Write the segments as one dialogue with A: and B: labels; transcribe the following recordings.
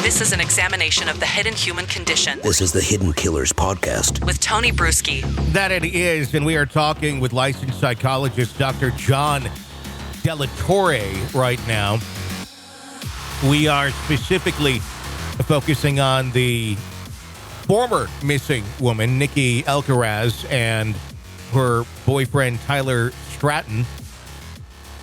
A: This is an examination of the hidden human condition.
B: This is the Hidden Killers podcast
A: with Tony Bruschi.
C: That it is, and we are talking with licensed psychologist Dr. John Delatorre right now. We are specifically focusing on the former missing woman, Nikki Alcaraz, and her boyfriend, Tyler Stratton,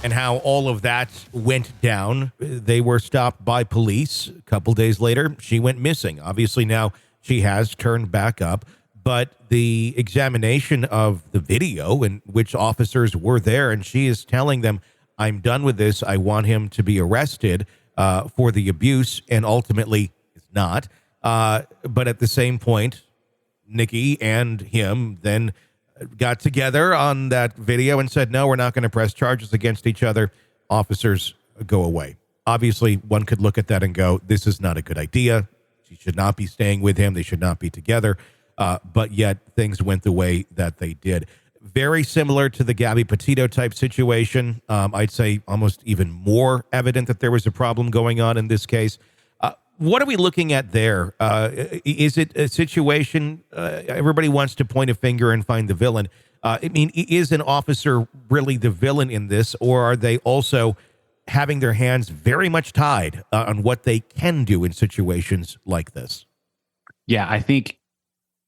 C: and how all of that went down. They were stopped by police. A couple days later, she went missing. Obviously, now she has turned back up, but the examination of the video in which officers were there, and she is telling them, I'm done with this. I want him to be arrested for the abuse, and ultimately is not. But at the same point, Nikki and him then got together on that video and said, no, we're not going to press charges against each other. Officers, go away. Obviously, one could look at that and go, this is not a good idea. She should not be staying with him. They should not be together. But yet things went the way that they did. Very similar to the Gabby Petito type situation. I'd say almost even more evident that there was a problem going on in this case. What are we looking at there? Is it a situation, everybody wants to point a finger and find the villain. I mean, is an officer really the villain in this, or are they also having their hands very much tied on what they can do in situations like this?
D: Yeah, I think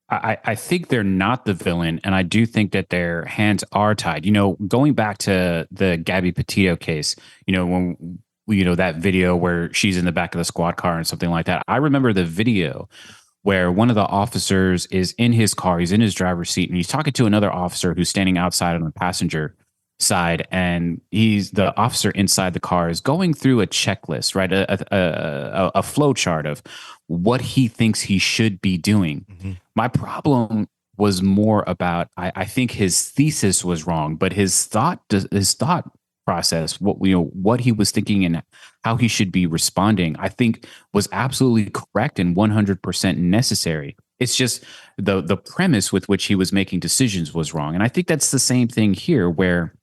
D: they're not the villain, and I do think that their hands are tied. You know, going back to the Gabby Petito case, you know, when that video where she's in the back of the squad car and something like that. I remember the video where one of the officers is in his car, he's in his driver's seat, and he's talking to another officer who's standing outside on the passenger side, and the officer inside the car is going through a checklist, right? A flow chart of what he thinks he should be doing. Mm-hmm. My problem was more about, I think his thesis was wrong, but his thought process, what he was thinking and how he should be responding, I think was absolutely correct and 100% necessary. It's just the premise with which he was making decisions was wrong. And I think that's the same thing here, where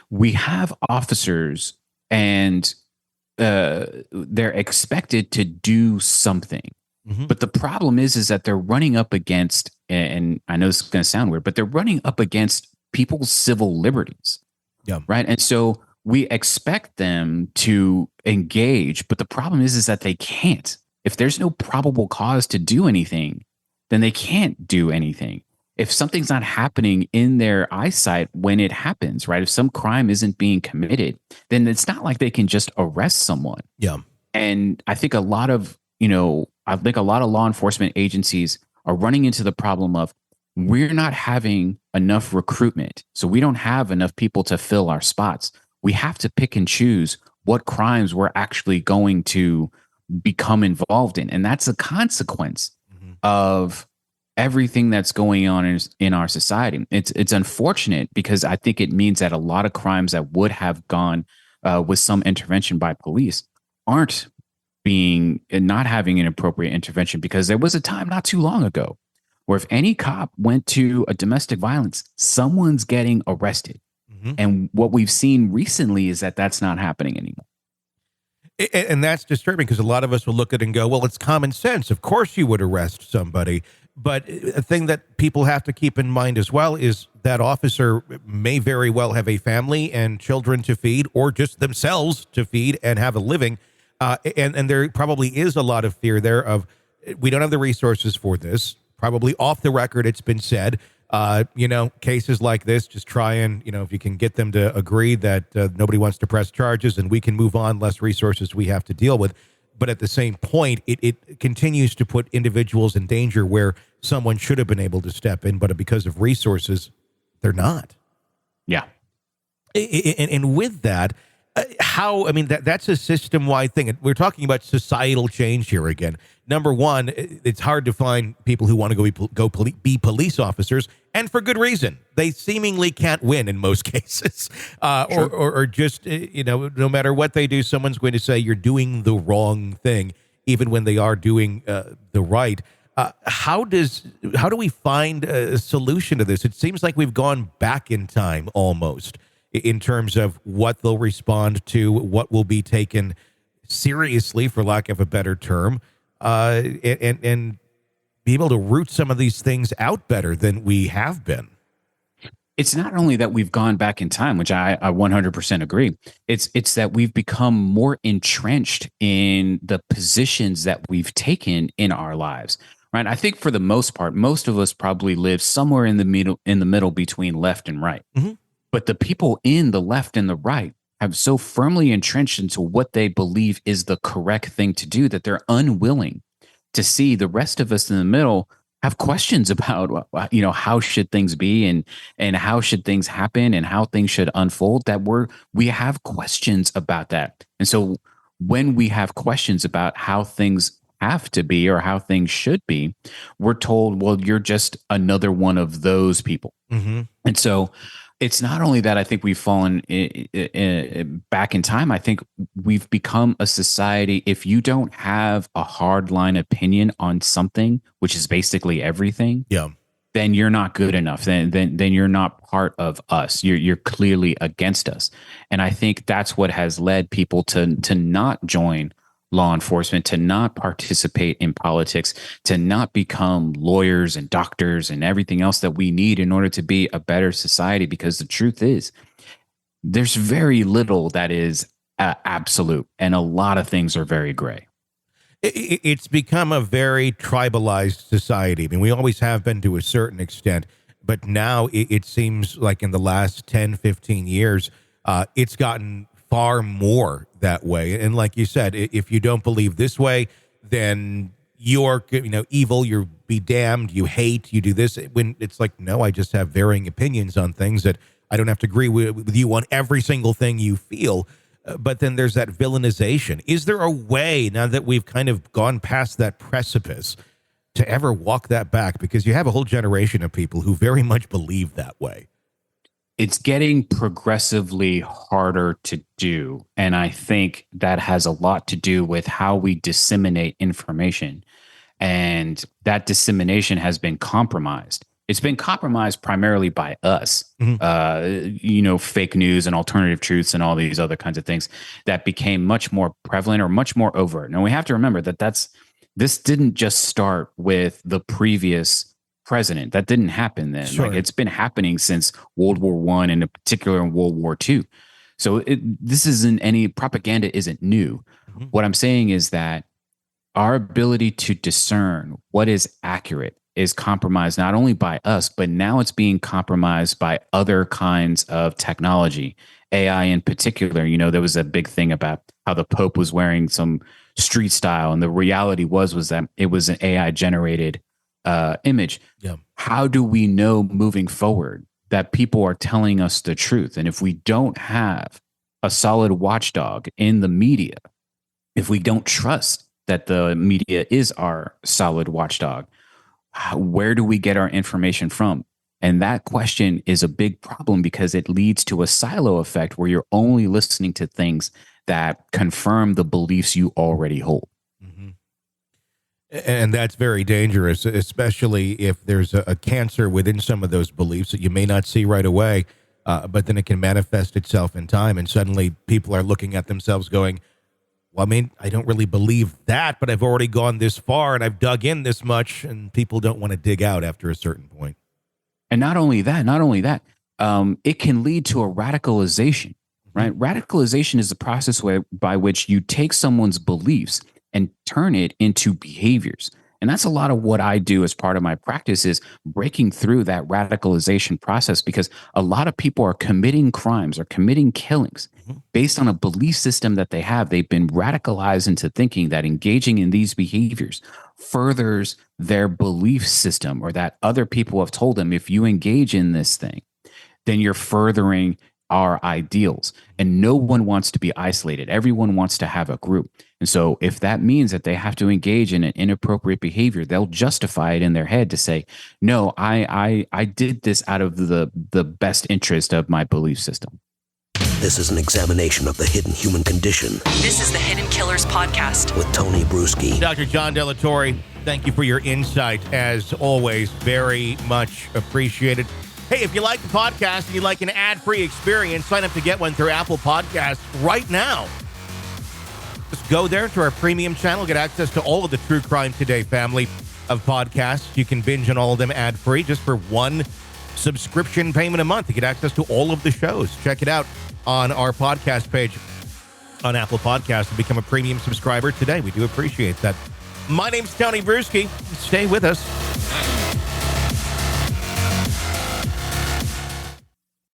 D: we have officers and they're expected to do something. Mm-hmm. But the problem is that they're running up against, and I know this is going to sound weird, but they're running up against people's civil liberties. Yeah. Right. And so we expect them to engage, but the problem is that they can't. If there's no probable cause to do anything, then they can't do anything. If something's not happening in their eyesight when it happens, right? If some crime isn't being committed, then it's not like they can just arrest someone. Yeah. And I think a lot of law enforcement agencies are running into the problem of, we're not having enough recruitment. So we don't have enough people to fill our spots. We have to pick and choose what crimes we're actually going to become involved in. And that's a consequence of everything that's going on in our society. It's unfortunate, because I think it means that a lot of crimes that would have gone with some intervention by police aren't not having an appropriate intervention, because there was a time not too long ago where if any cop went to a domestic violence, someone's getting arrested. Mm-hmm. And what we've seen recently is that that's not happening anymore.
C: And that's disturbing, because a lot of us will look at it and go, well, it's common sense. Of course you would arrest somebody. But a thing that people have to keep in mind as well is that officer may very well have a family and children to feed, or just themselves to feed and have a living. And there probably is a lot of fear there of, we don't have the resources for this. Probably off the record, it's been said, cases like this, just try and, if you can get them to agree that nobody wants to press charges and we can move on, less resources we have to deal with. But at the same point, it continues to put individuals in danger where someone should have been able to step in, but because of resources, they're not.
D: Yeah.
C: And with that, that's a system-wide thing. We're talking about societal change here again. Number one, it's hard to find people who want to be police officers, and for good reason. They seemingly can't win in most cases, or just no matter what they do, someone's going to say you're doing the wrong thing, even when they are doing the right. How do we find a solution to this? It seems like we've gone back in time almost, in terms of what they'll respond to, what will be taken seriously, for lack of a better term, and be able to root some of these things out better than we have been.
D: It's not only that we've gone back in time, which I 100% agree. It's that we've become more entrenched in the positions that we've taken in our lives. Right. I think for the most part, most of us probably live somewhere in the middle between left and right.
C: Mhm.
D: But the people in the left and the right have so firmly entrenched into what they believe is the correct thing to do that they're unwilling to see the rest of us in the middle have questions about, how should things be and how should things happen and how things should unfold, that we have questions about that. And so when we have questions about how things have to be or how things should be, we're told, well, you're just another one of those people.
C: Mm-hmm.
D: And so it's not only that I think we've fallen back in time. I think we've become a society. If you don't have a hardline opinion on something, which is basically everything,
C: Yeah.
D: then you're not good enough. Then you're not part of us. You're clearly against us. And I think that's what has led people to not join law enforcement, to not participate in politics, to not become lawyers and doctors and everything else that we need in order to be a better society. Because the truth is, there's very little that is absolute, and a lot of things are very gray.
C: It's become a very tribalized society. I mean, we always have been to a certain extent, but now it seems like in the last 10, 15 years, it's gotten far more that way. And like you said, if you don't believe this way, then you're, evil, you're be damned, you hate, you do this. When it's like, no, I just have varying opinions on things that I don't have to agree with you on every single thing you feel. But then there's that villainization. Is there a way, now that we've kind of gone past that precipice, to ever walk that back? Because you have a whole generation of people who very much believe that way.
D: It's getting progressively harder to do. And I think that has a lot to do with how we disseminate information. And that dissemination has been compromised. It's been compromised primarily by us, fake news and alternative truths and all these other kinds of things that became much more prevalent or much more overt. Now, we have to remember that this didn't just start with the previous president. That didn't happen then.
C: Sure.
D: Like, it's been happening since World War I, and in particular in World War II. So this isn't any propaganda isn't new. Mm-hmm. What I'm saying is that our ability to discern what is accurate is compromised not only by us, but now it's being compromised by other kinds of technology, AI in particular. There was a big thing about how the Pope was wearing some street style, and the reality was that it was an AI generated image.
C: Yeah.
D: How do we know moving forward that people are telling us the truth? And if we don't have a solid watchdog in the media, if we don't trust that the media is our solid watchdog, where do we get our information from? And that question is a big problem because it leads to a silo effect where you're only listening to things that confirm the beliefs you already hold.
C: Mm-hmm. And that's very dangerous, especially if there's a cancer within some of those beliefs that you may not see right away, but then it can manifest itself in time. And suddenly people are looking at themselves going, well, I mean, I don't really believe that, but I've already gone this far and I've dug in this much, and people don't want to dig out after a certain point.
D: And not only that, it can lead to a radicalization, right? Radicalization is the process by which you take someone's beliefs and turn it into behaviors. And that's a lot of what I do as part of my practice, is breaking through that radicalization process, because a lot of people are committing crimes or committing killings based on a belief system that they have. They've been radicalized into thinking that engaging in these behaviors furthers their belief system, or that other people have told them, if you engage in this thing, then you're furthering our ideals. And no one wants to be isolated. Everyone wants to have a group. And so if that means that they have to engage in an inappropriate behavior, they'll justify it in their head to say, no, I did this out of the best interest of my belief system.
B: This is an examination of the hidden human condition
A: This is the Hidden Killers Podcast.
B: with Tony Bruschi.
C: Dr. John Delatorre, thank you for your insight, as always. Very much appreciated. Hey, if you like the podcast and you like an ad-free experience, sign up to get one through Apple Podcasts right now. Just Go there to our premium channel, get access to all of the True Crime Today family of podcasts. You can binge on all of them ad-free just for one subscription payment a month to get access to all of the shows. Check it out on our podcast page on Apple Podcasts to become a premium subscriber today. We do appreciate that. My name's Tony Bruschi. Stay with us.